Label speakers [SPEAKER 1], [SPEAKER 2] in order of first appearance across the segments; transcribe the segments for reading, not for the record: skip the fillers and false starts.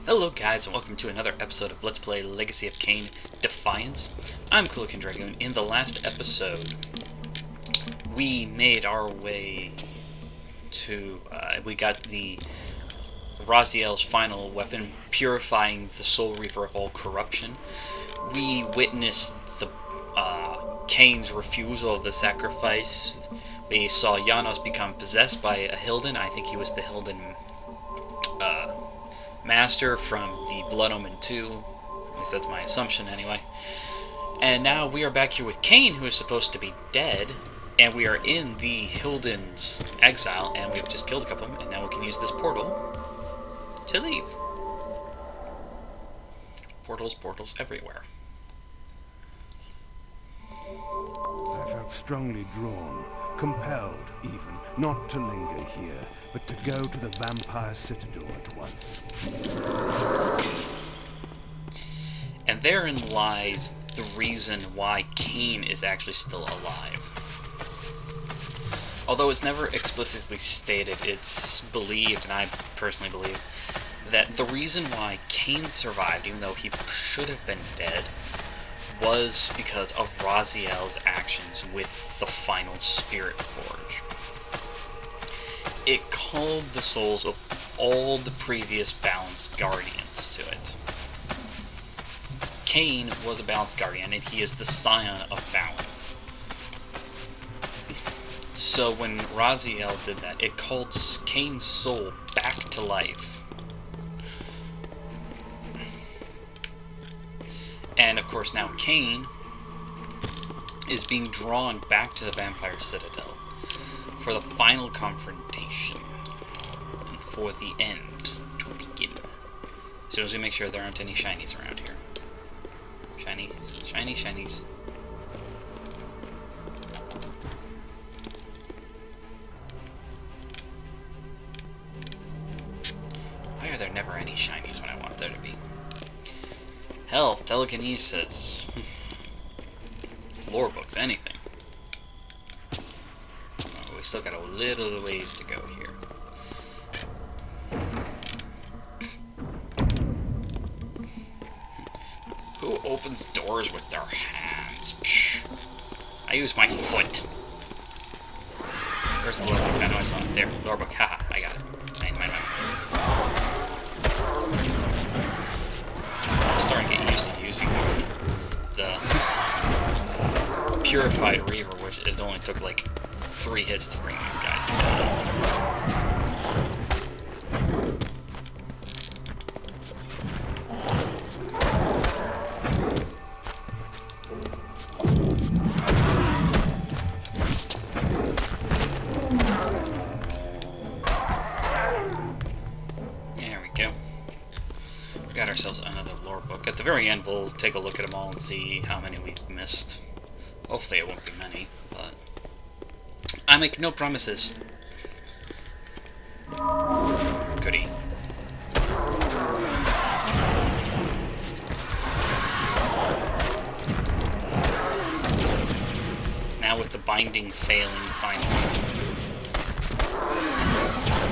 [SPEAKER 1] Hello guys, and welcome to another episode of Let's Play Legacy of Kain Defiance. I'm Coolican Dragoon. In the last episode, we made our way to, we got the Raziel's final weapon, purifying the Soul Reaver of all corruption. We witnessed the Kain's refusal of the sacrifice. We saw Janos become possessed by a Hilden. I think he was the Hilden Master from the Blood Omen 2. At least that's my assumption anyway. And now we are back here with Kain, who is supposed to be dead. And we are in the Hilden's exile, and we've just killed a couple of them, and now we can use this portal to leave. Portals everywhere.
[SPEAKER 2] I felt strongly drawn, compelled even, not to linger here, but to go to the vampire citadel at once.
[SPEAKER 1] And therein lies the reason why Kain is actually still alive. Although it's never explicitly stated, it's believed, and I personally believe, that the reason why Kain survived, even though he should have been dead, was because of Raziel's actions with the final Spirit Forge. It called the souls of all the previous balanced guardians to it. Kain was a balanced guardian, and he is the Scion of balance. So when Raziel did that, it called Kain's soul back to life. And of course now Kain is being drawn back to the Vampire Citadel for the final confrontation and for the end to begin. As soon as we make sure there aren't any shinies around here. Shinies. Why are there never any shinies when I want there to be? Health, telekinesis, lore books, anything. Oh, we still got a little ways to go here. Who opens doors with their hands? Psh. I use my foot. Where's the lore book? I know I saw it. There, lore book. Haha, I got it. Mine. I'm starting to get used to using the Purified Reaver, which it only took like 3 hits to bring these guys down. Ourselves another lore book. At the very end, we'll take a look at them all and see how many we've missed. Hopefully it won't be many, but I make no promises. Goody. Now with the binding failing finally,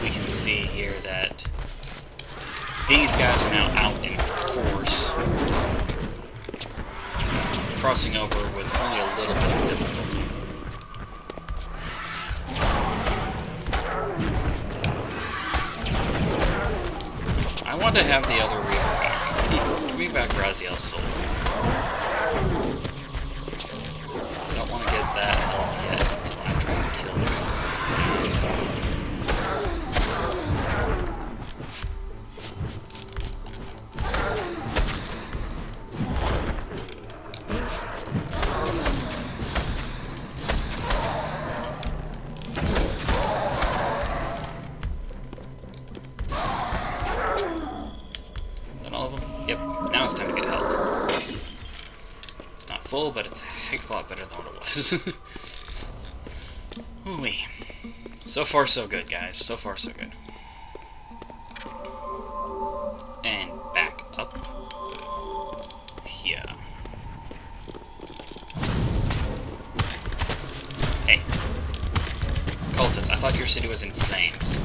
[SPEAKER 1] we can see here that these guys are now out in force, crossing over with only a little bit of difficulty. I want to have the other Reaver back. Give me back Raziel's soul. I don't want to get that health yet until I'm trying to kill these guys. Full, but it's a heck of a lot better than what it was. Ooh-wee. So far, so good, guys. So far, so good. And back up here. Hey. Cultist, I thought your city was in flames.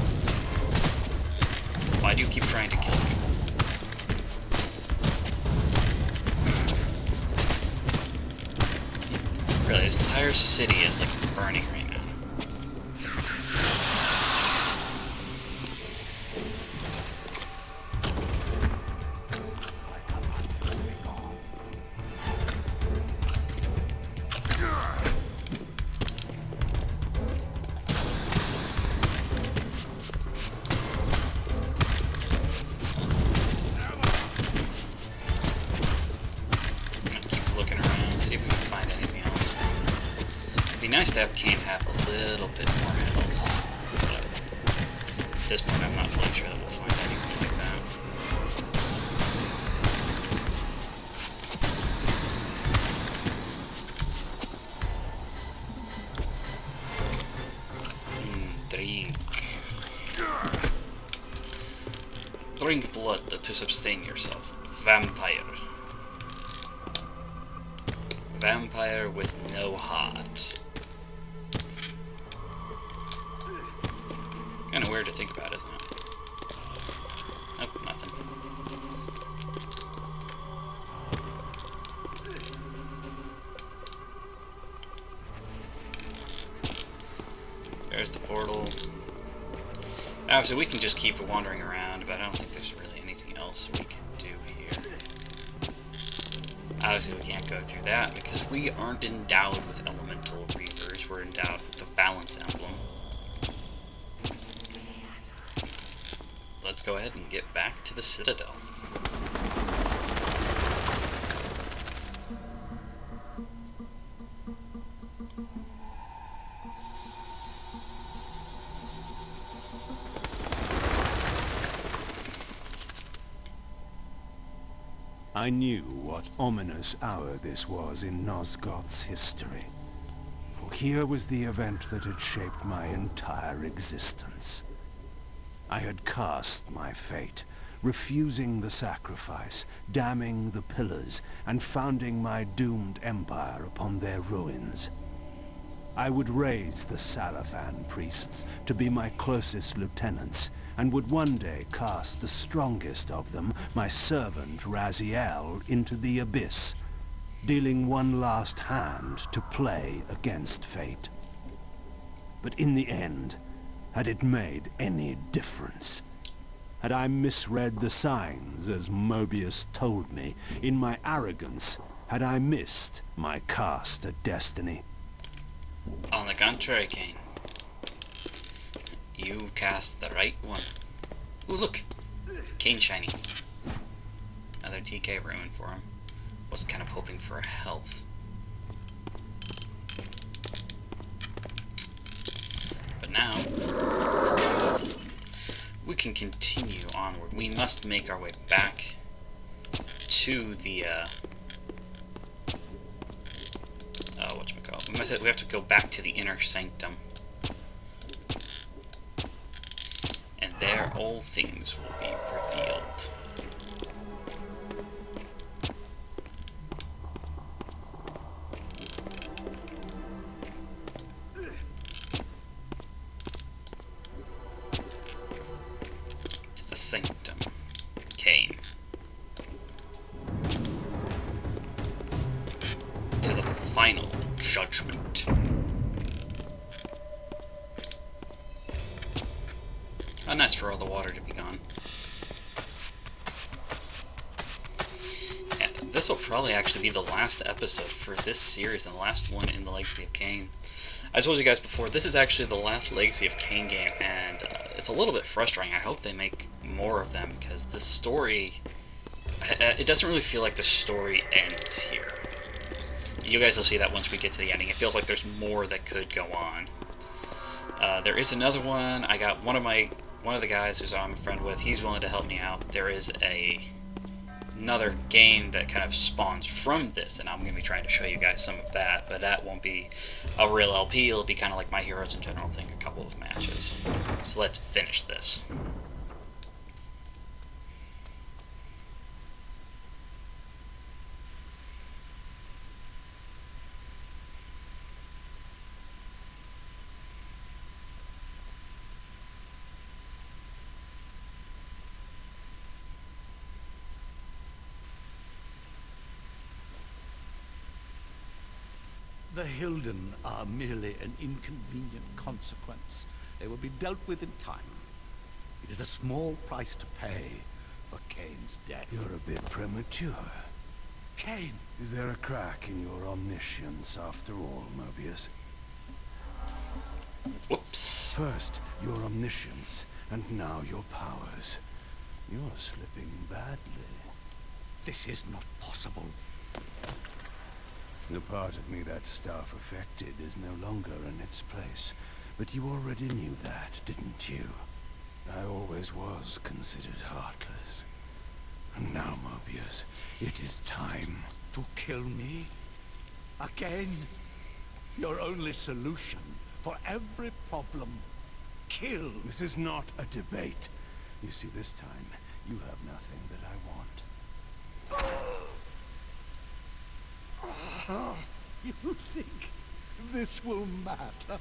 [SPEAKER 1] Why do you keep trying to kill me? this entire city is like burning right now. Looking around, see if we can find anything else. It'd be nice to have Kain have a little bit more health, but at this point I'm not fully sure that we'll find anything like that. Drink. Drink blood to sustain yourself. Vampire. Vampire with no heart. Kinda weird to think about, isn't it? Nope, nothing. There's the portal. Obviously, we can just keep wandering around, but I don't think there's really anything else we can do here. Obviously, we can't go through that because we aren't endowed with elemental reavers. We're endowed with the balance emblem. Let's go ahead and get back to the Citadel.
[SPEAKER 2] I knew what ominous hour this was in Nosgoth's history. For here was the event that had shaped my entire existence. I had cast my fate, refusing the sacrifice, damning the pillars, and founding my doomed empire upon their ruins. I would raise the Salafan priests to be my closest lieutenants, and would one day cast the strongest of them, my servant Raziel, into the abyss, dealing one last hand to play against fate. But in the end, had it made any difference? Had I misread the signs, as Mobius told me? In my arrogance, had I missed my cast at destiny?
[SPEAKER 1] On the contrary, Kain. You cast the right one. Ooh, look! Kain shiny. Another TK ruin for him. Was kind of hoping for a health. But now, we can continue onward. We must make our way back to the, whatchamacallit. We have to go back to the inner sanctum. And there all things will be revealed. To the sanctum, Kain. To the final judgment. And that's for all the water to be gone. And this will probably actually be the last episode for this series and the last one in the Legacy of Kain. I told you guys before, this is actually the last Legacy of Kain game, and it's a little bit frustrating. I hope they make more of them, because the story, it doesn't really feel like the story ends here. You guys will see that once we get to the ending. It feels like there's more that could go on. There is another one. I got one of the guys who's I'm a friend with, he's willing to help me out. There is another game that kind of spawns from this, and I'm going to be trying to show you guys some of that, but that won't be a real LP. It'll be kind of like My Heroes in General thing, a couple of matches. So let's finish this.
[SPEAKER 3] The Hilden are merely an inconvenient consequence. They will be dealt with in time. It is a small price to pay for Kain's death.
[SPEAKER 2] You're a bit premature.
[SPEAKER 3] Kain!
[SPEAKER 2] Is there a crack in your omniscience after all, Mobius?
[SPEAKER 1] Whoops.
[SPEAKER 2] First, your omniscience, and now your powers. You're slipping badly.
[SPEAKER 3] This is not possible.
[SPEAKER 2] The part of me that staff affected is no longer in its place. But you already knew that, didn't you? I always was considered heartless. And now, Mobius, it is time.
[SPEAKER 3] To kill me? Again? Your only solution for every problem. Kill.
[SPEAKER 2] This is not a debate. You see, this time, you have nothing that I want.
[SPEAKER 3] You think this will matter?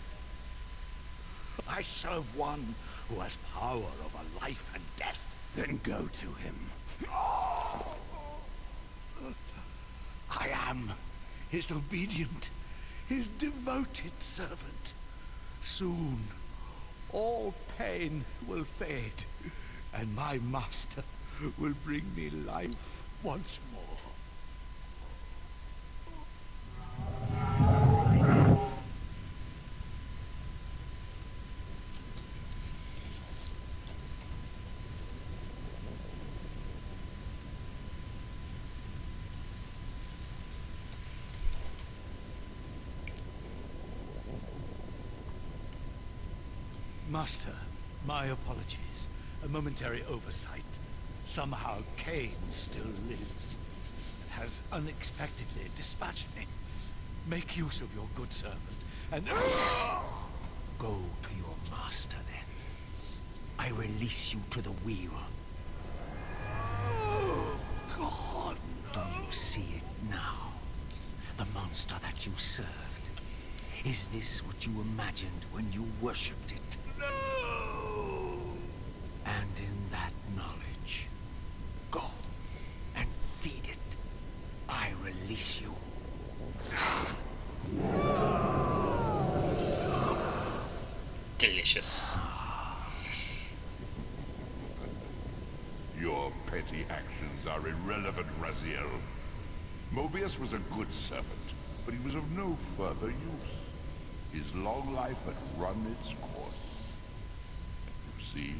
[SPEAKER 3] I serve one who has power over life and death.
[SPEAKER 2] Then go to him.
[SPEAKER 3] I am his obedient, his devoted servant. Soon, all pain will fade, and my master will bring me life once more. Master, my apologies. A momentary oversight. Somehow Kain still lives, and has unexpectedly dispatched me. Make use of your good servant, and go to your master then. I release you to the wheel. Oh, God, no. Do you see it now? The monster that you served. Is this what you imagined when you worshipped it? No! And in that knowledge, go and feed it. I release you.
[SPEAKER 1] Delicious.
[SPEAKER 4] Your petty actions are irrelevant, Raziel. Mobius was a good servant, but he was of no further use. His long life had run its course. You see,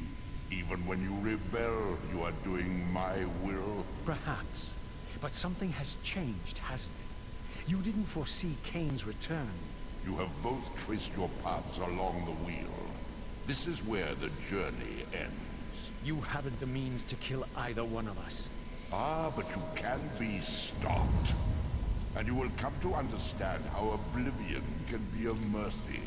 [SPEAKER 4] even when you rebel, you are doing my will.
[SPEAKER 3] Perhaps. But something has changed, hasn't it? You didn't foresee Kain's return.
[SPEAKER 4] You have both traced your paths along the wheel. This is where the journey ends.
[SPEAKER 3] You haven't the means to kill either one of us.
[SPEAKER 4] Ah, but you can be stopped. And you will come to understand how oblivion can be a mercy.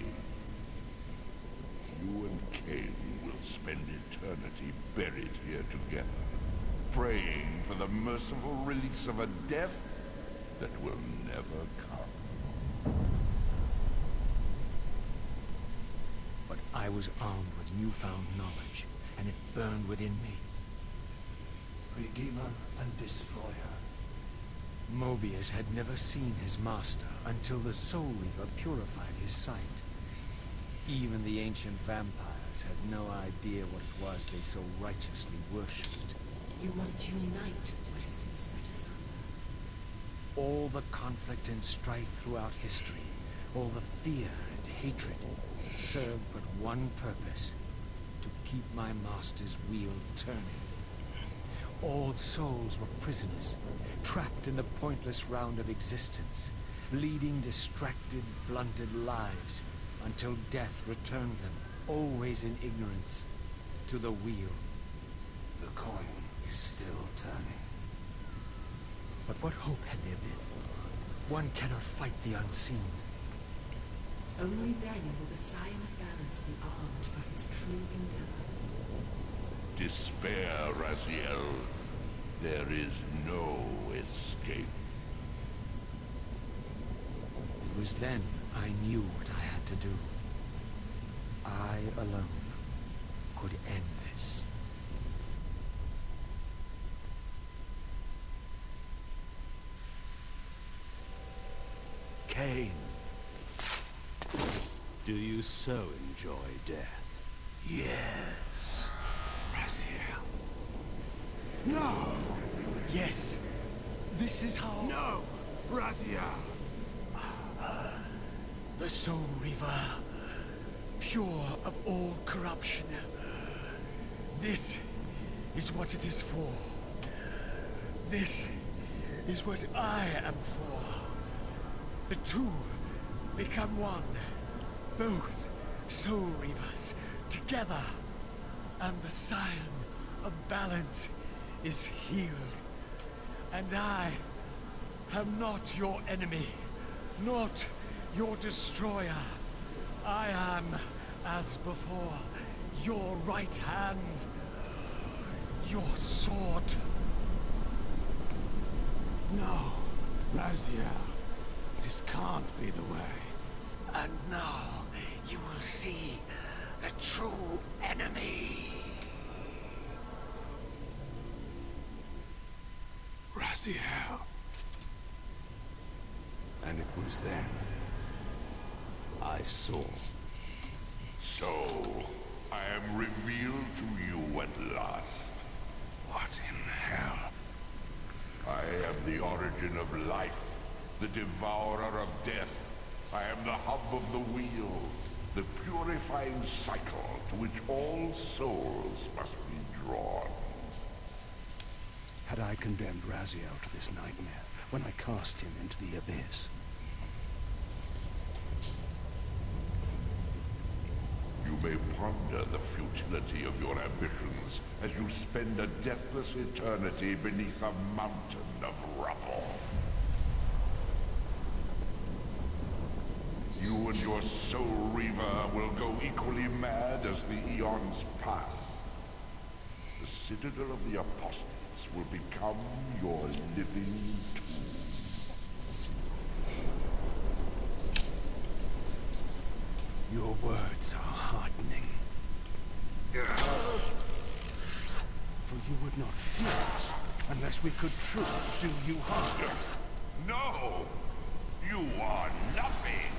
[SPEAKER 4] You and Kain will spend eternity buried here together, praying for the merciful release of a death that will never come.
[SPEAKER 3] But I was armed with newfound knowledge, and it burned within me.
[SPEAKER 2] Redeemer and Destroyer.
[SPEAKER 3] Mobius had never seen his master until the Soul Reaver purified his sight. Even the ancient vampires had no idea what it was they so righteously worshipped.
[SPEAKER 5] You must unite what has been set asunder.
[SPEAKER 3] All the conflict and strife throughout history, all the fear and hatred, served but one purpose: to keep my master's wheel turning. All souls were prisoners, trapped in the pointless round of existence, leading distracted, blunted lives until death returned them, always in ignorance, to the wheel.
[SPEAKER 2] The coin is still turning.
[SPEAKER 3] But what hope had there been? One cannot fight the unseen.
[SPEAKER 5] Only then will the Scion of Balance be armed for his true endeavor.
[SPEAKER 4] Despair, Raziel. There is no escape.
[SPEAKER 3] It was then I knew what I had to do. I alone could end this. Kain,
[SPEAKER 2] Do you so enjoy death?
[SPEAKER 3] Yes. Raziel. No! Yes. This is how...
[SPEAKER 2] No! Raziel!
[SPEAKER 3] The Soul Reaver, pure of all corruption. This is what it is for. This is what I am for. The two become one. Both Soul Reavers together. And the Scion of Balance is healed. And I am not your enemy, not your destroyer. I am, as before, your right hand, your sword.
[SPEAKER 2] No, Raziel. This can't be the way.
[SPEAKER 3] And now you will see the true enemy.
[SPEAKER 2] Raziel. And it was then I saw.
[SPEAKER 4] So, I am revealed to you at last.
[SPEAKER 2] What in hell?
[SPEAKER 4] I am the origin of life, the devourer of death. I am the hub of the wheel, the purifying cycle to which all souls must be drawn.
[SPEAKER 2] Had I condemned Raziel to this nightmare when I cast him into the abyss?
[SPEAKER 4] You may ponder the futility of your ambitions as you spend a deathless eternity beneath a mountain of rubble. You and your Soul Reaver will go equally mad as the eons pass. The Citadel of the Apostates will become your living tomb.
[SPEAKER 2] Your words are heartening. For you would not fear us unless we could truly do you harm.
[SPEAKER 4] No! You are nothing!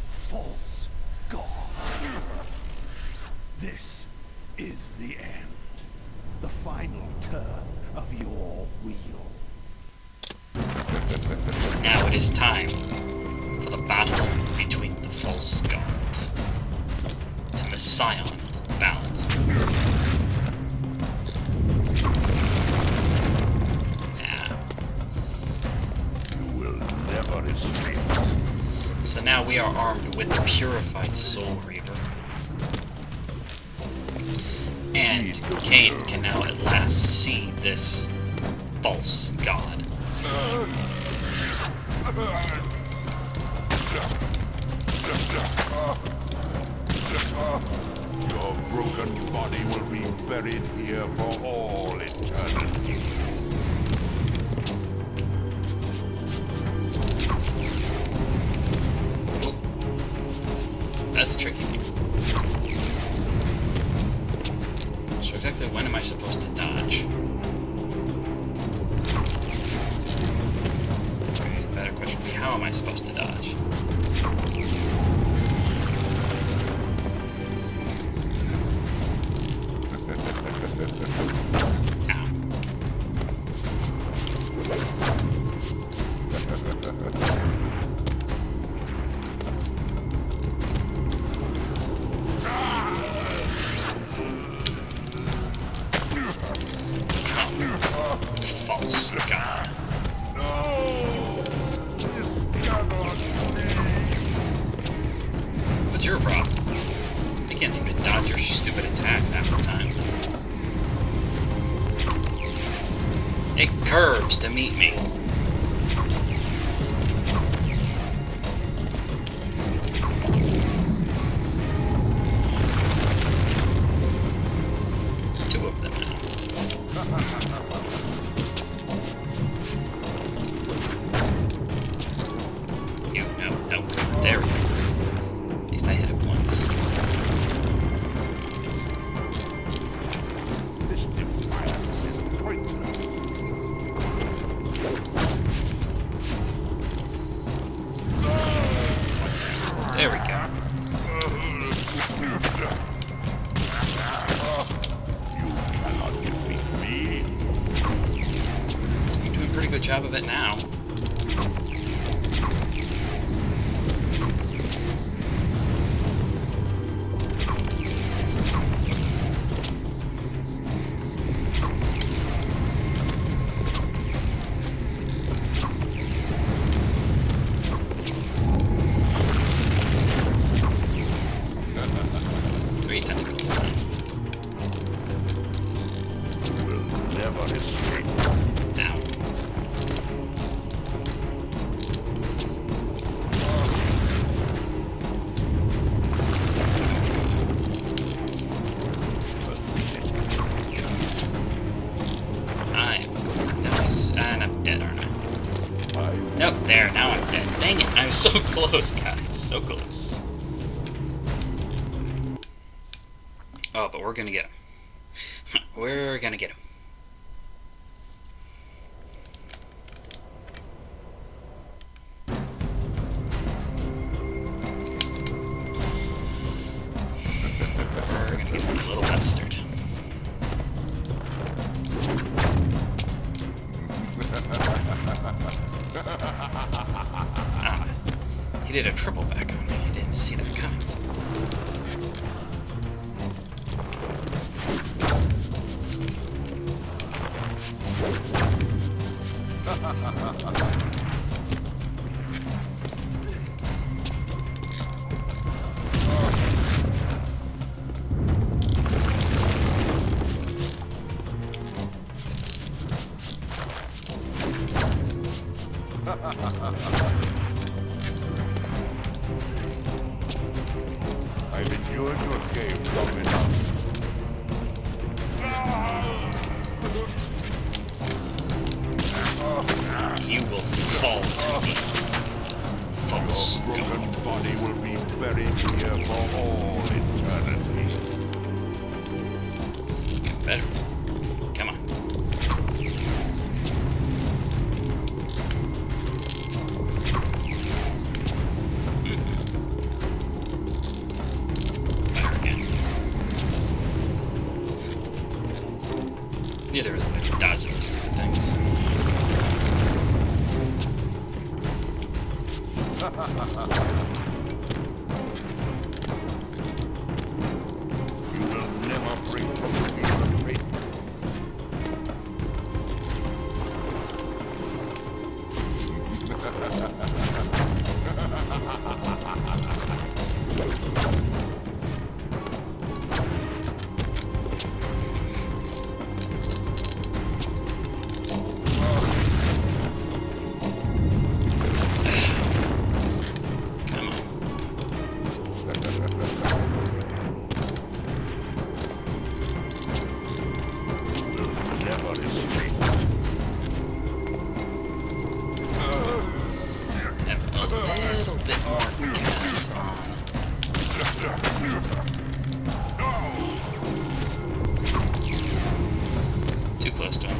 [SPEAKER 2] False God. This is the end. The final turn of your wheel.
[SPEAKER 1] Now it is time for the battle between the false gods and the Scion of Balance.
[SPEAKER 4] You will never escape.
[SPEAKER 1] So now we are armed with the purified Soul Reaver. And Kain can now at last see this false god.
[SPEAKER 4] Your broken body will be buried here for all eternity.
[SPEAKER 1] That's tricky. So exactly when am I supposed to dodge? Okay, the better question would be how am I supposed to dodge? False god. What's your problem? I can't seem to dodge your stupid attacks half the time. It curves to meet me. Two of them now. You, no, there we go. At least I hit it once.
[SPEAKER 4] This defiance is pointless.
[SPEAKER 1] pretty good job of it now. 3 tentacles down.
[SPEAKER 4] Will never escape.
[SPEAKER 1] Ow. I'm going to die, and I'm dead, aren't I? Nope, there, now I'm dead. Dang it, I was so close, guys. So close. Oh, but we're gonna get him. We're gonna get him. We're gonna get him, little bastard. Ah, he did a triple back on me. I didn't see that coming.
[SPEAKER 4] I've endured your game long enough.
[SPEAKER 1] You will fall to me. False
[SPEAKER 4] Your
[SPEAKER 1] god.
[SPEAKER 4] broken body will be buried here for all eternity.
[SPEAKER 1] Get better. Come on. Fire again. Neither is a way to dodge those stupid things.
[SPEAKER 4] You will never break from the wheel of fate.
[SPEAKER 1] Come on.
[SPEAKER 4] Will never escape.
[SPEAKER 1] Have a little bit more gas on. Too close to him.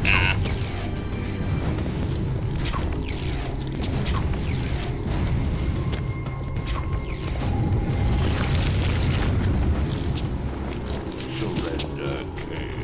[SPEAKER 1] Ah.
[SPEAKER 4] Surrender, Kain.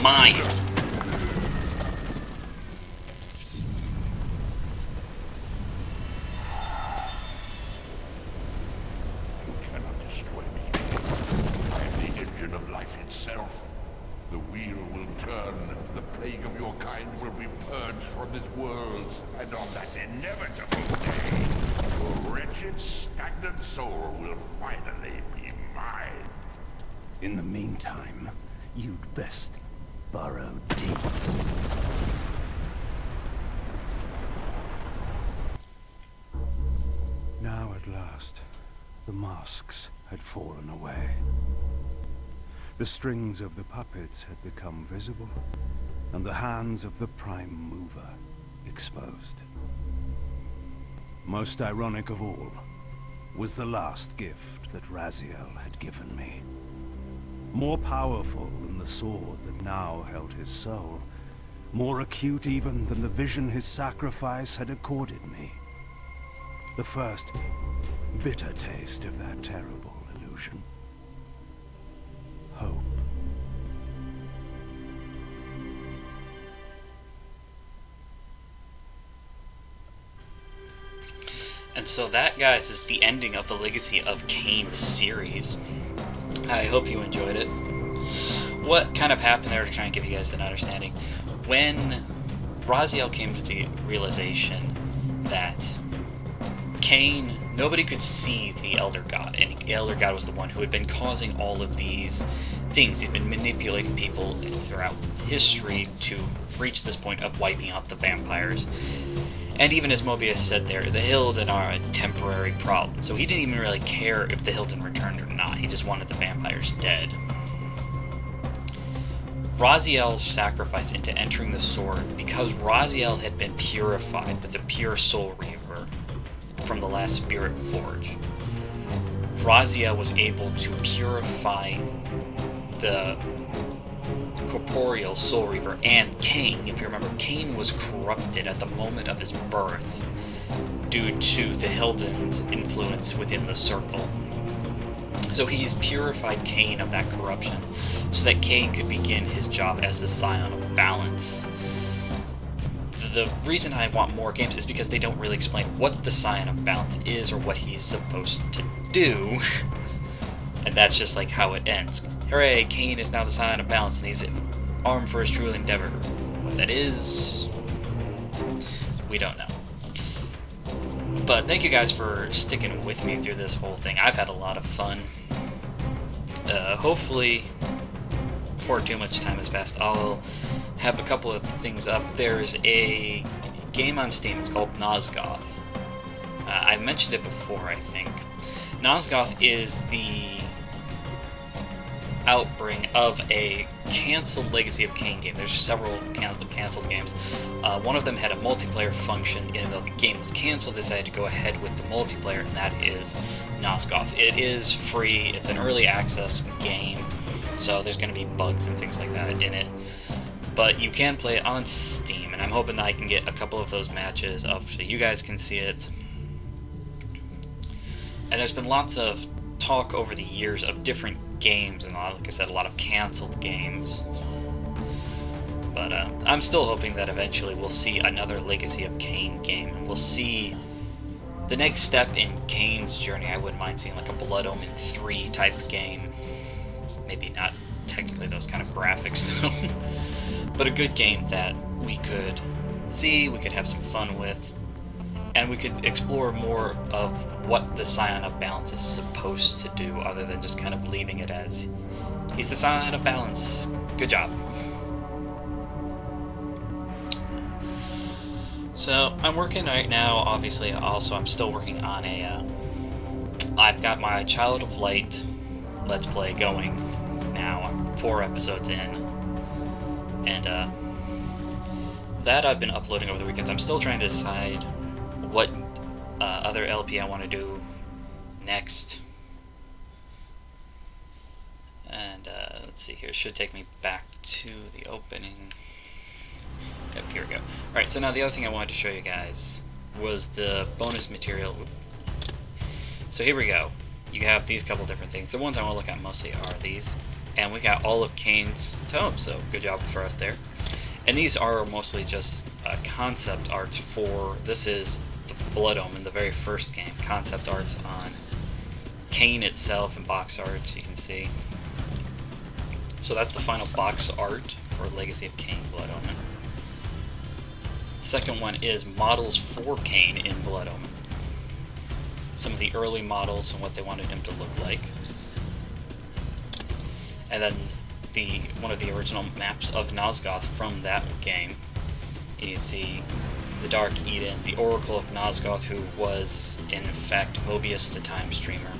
[SPEAKER 1] mine!
[SPEAKER 4] You cannot destroy me. I am the engine of life itself. The wheel will turn. The plague of your kind will be purged from this world. And on that inevitable day, your wretched, stagnant soul will finally be mine.
[SPEAKER 2] In the meantime, you'd best burrow deep. Now at last, the masks had fallen away. The strings of the puppets had become visible, and the hands of the Prime Mover exposed. Most ironic of all was the last gift that Raziel had given me. More powerful than the sword that now held his soul, more acute even than the vision his sacrifice had accorded me. The first bitter taste of that terrible illusion. Hope.
[SPEAKER 1] And so that, guys, is the ending of the Legacy of Kain series. I hope you enjoyed it. What kind of happened there to try and give you guys an understanding? When Raziel came to the realization that Kain, nobody could see the Elder God, and the Elder God was the one who had been causing all of these things. He'd been manipulating people throughout history to reach this point of wiping out the vampires. And even as Mobius said there, the Hilden are a temporary problem. So he didn't even really care if the Hilden returned or not. He just wanted the vampires dead. Raziel's sacrifice into entering the sword, because Raziel had been purified with the pure Soul Reaver from the last Spirit Forge, Raziel was able to purify the corporeal Soul Reaver and Kain. If you remember, Kain was corrupted at the moment of his birth due to the Hilden's influence within the circle. So he's purified Kain of that corruption so that Kain could begin his job as the Scion of Balance. The reason I want more games is because they don't really explain what the Scion of Balance is or what he's supposed to do. And that's just like how it ends. Hooray, Kain is now the Scion of Balance and he's armed for his true endeavor. What that is, we don't know. But thank you guys for sticking with me through this whole thing. I've had a lot of fun. Hopefully, before too much time has passed, I'll have a couple of things up. There's a game on Steam. It's called Nosgoth. I mentioned it before, I think. Nosgoth is the outbring of a canceled Legacy of Kain game. There's several canceled games. One of them had a multiplayer function. Even though the game was canceled, they decided to go ahead with the multiplayer, and that is Nosgoth. It is free. It's an early access game, so there's going to be bugs and things like that in it. But you can play it on Steam, and I'm hoping I can get a couple of those matches up so you guys can see it. And there's been lots of talk over the years of different games, and like I said, a lot of canceled games. But I'm still hoping that eventually we'll see another Legacy of Kain game, and we'll see the next step in Kain's journey. I wouldn't mind seeing like a Blood Omen 3 type game. Maybe not technically those kind of graphics though, but a good game that we could see, we could have some fun with, and we could explore more of what the Scion of Balance is supposed to do, other than just kind of leaving it as, he's the Scion of Balance, good job. So, I'm working right now, obviously, also I'm still working on I've got my Child of Light Let's Play going now. I'm 4 episodes in, and that I've been uploading over the weekends. I'm still trying to decide what other LP I want to do next. And let's see here, it should take me back to the opening. Yep, here we go. Alright, so now the other thing I wanted to show you guys was the bonus material. So here we go. You have these couple different things. The ones I want to look at mostly are these. And we got all of Kain's tomes, so good job for us there. And these are mostly just concept arts for, this is the Blood Omen, the very first game. Concept arts on Kain itself and box arts, you can see. So that's the final box art for Legacy of Kain Blood Omen. The second one is models for Kain in Blood Omen. Some of the early models and what they wanted him to look like. And then one of the original maps of Nosgoth from that game. You see the Dark Eden, the Oracle of Nosgoth, who was in fact Mobius the Time Streamer,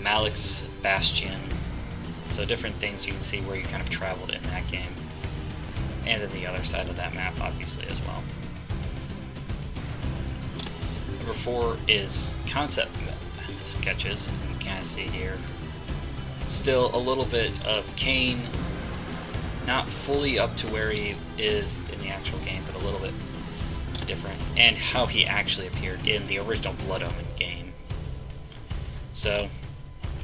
[SPEAKER 1] Malik's Bastion. So different things you can see where you kind of traveled in that game. And then the other side of that map, obviously, as well. Number 4 is concept sketches. You can kind of see here. Still a little bit of Kain, not fully up to where he is in the actual game, but a little bit different. And how he actually appeared in the original Blood Omen game. So,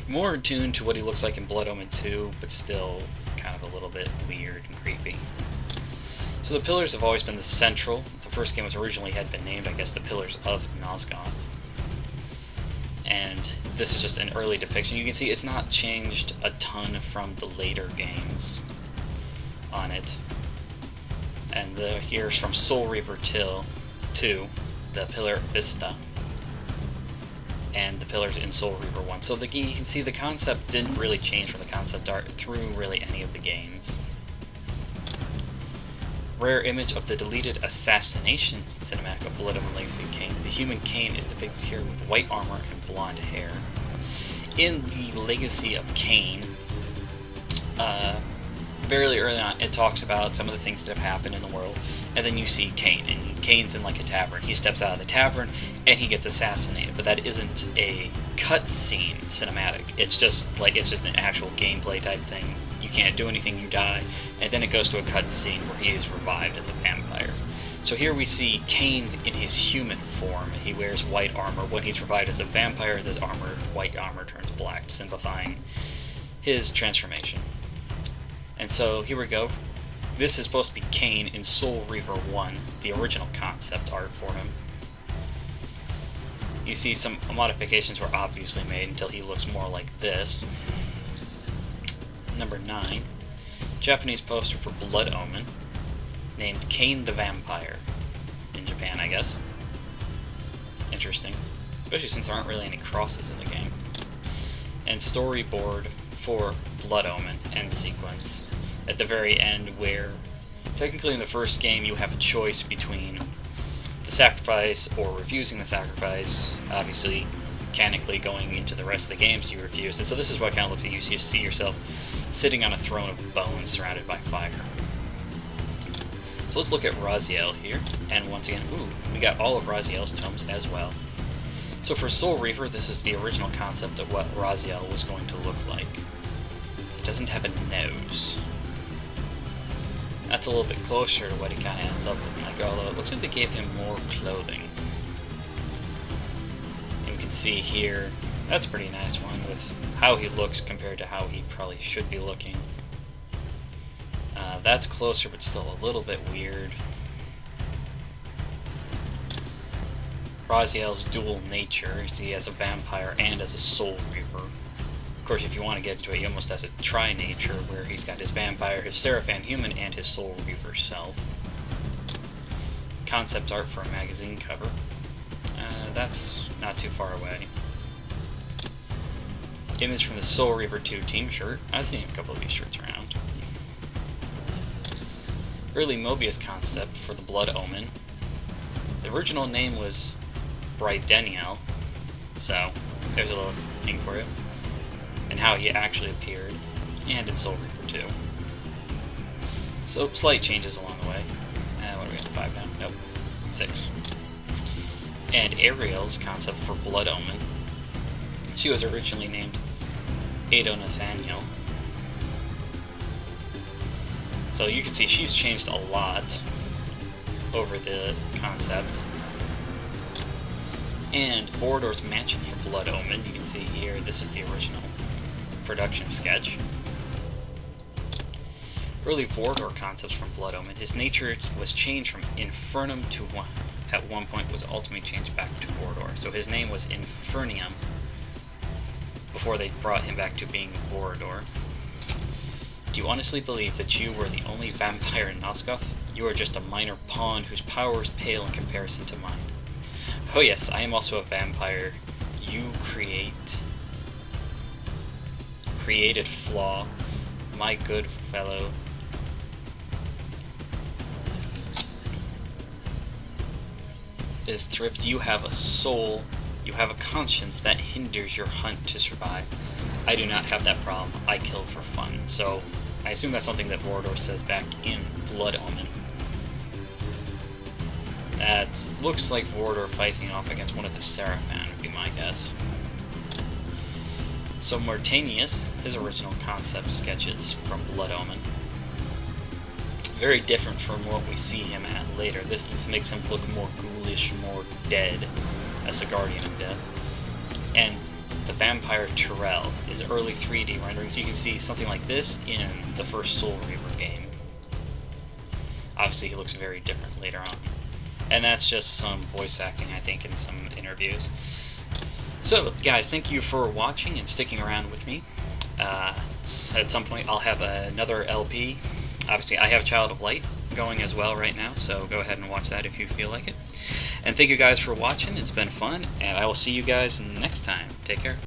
[SPEAKER 1] more attuned to what he looks like in Blood Omen 2, but still kind of a little bit weird and creepy. So the pillars have always been the central. The first game was originally had been named, I guess, the Pillars of Nosgoth. And this is just an early depiction. You can see it's not changed a ton from the later games on it. And here's from Soul Reaver 2, the Pillar Vista, and the pillars in Soul Reaver 1. So you can see the concept didn't really change from the concept art through really any of the games. Rare image of the deleted assassination cinematic of Blood Omen Legacy of Kain. The human Kain is depicted here with white armor and blonde hair. In the Legacy of Kain, very early on, it talks about some of the things that have happened in the world, and then you see Kain, and Kain's in like a tavern. He steps out of the tavern, and he gets assassinated, but that isn't a cutscene cinematic. It's just an actual gameplay type thing. You can't do anything, you die, and then it goes to a cutscene where he is revived as a vampire. So here we see Kain in his human form. He wears white armor. When he's revived as a vampire, this white armor turns black, simplifying his transformation. And so here we go. This is supposed to be Kain in Soul Reaver 1, the original concept art for him. You see some modifications were obviously made until he looks more like this. Number 9, Japanese poster for Blood Omen, named Kain the Vampire, in Japan, I guess. Interesting, especially since there aren't really any crosses in the game. And storyboard for Blood Omen end sequence at the very end, where technically in the first game you have a choice between the sacrifice or refusing the sacrifice. Obviously, mechanically going into the rest of the games you refused, and so this is what it kind of looks like. You see yourself sitting on a throne of bones surrounded by fire. So let's look at Raziel here, and once again, we got all of Raziel's tomes as well. So for Soul Reaver, this is the original concept of what Raziel was going to look like. It doesn't have a nose. That's a little bit closer to what he kind of ends up looking like, although it looks like they gave him more clothing. And we can see here, that's a pretty nice one with how he looks compared to how he probably should be looking. That's closer, but still a little bit weird. Raziel's dual nature, he as a vampire and as a Soul Reaver. Of course, if you want to get into it, he almost has a tri-nature, where he's got his vampire, his Seraphan human, and his Soul Reaver self. Concept art for a magazine cover. That's not too far away. Image from the Soul Reaver 2 team shirt. I've seen a couple of these shirts around. Early Mobius concept for the Blood Omen. The original name was Brydeniel, so there's a little thing for you. And how he actually appeared, and in Soul Reaver 2. So, slight changes along the way. What are we at, 5 now? Nope, 6. And Ariel's concept for Blood Omen. She was originally named Ado Nathaniel. So you can see she's changed a lot over the concepts. And Borodor's mansion for Blood Omen, you can see here, this is the original production sketch. early Vordor concepts from Blood Omen. His nature was changed from Infernum to at one point was ultimately changed back to Vordor. So his name was Infernium before they brought him back to being Vordor. Do you honestly believe that you were the only vampire in Nosgoth? You are just a minor pawn whose power is pale in comparison to mine. Oh yes, I am also a vampire. You created flaw, my good fellow. Is thrift, you have a soul, you have a conscience that hinders your hunt to survive. I do not have that problem. I kill for fun. So I assume that's something that Vordor says back in Blood Omen. That looks like Vordor fighting off against one of the Seraphan, would be my guess. So Mortanius, his original concept sketches from Blood Omen. Very different from what we see him at later. This makes him look more ghoulish, more dead, as the Guardian of Death. And the vampire Tyrell is early 3D renderings. You can see something like this in the first Soul Reaver game. Obviously he looks very different later on. And that's just some voice acting, I think, in some interviews. So, guys, thank you for watching and sticking around with me. At some point I'll have another LP. Obviously I have Child of Light going as well right now, so go ahead and watch that if you feel like it. And thank you guys for watching. It's been fun, and I will see you guys next time. Take care.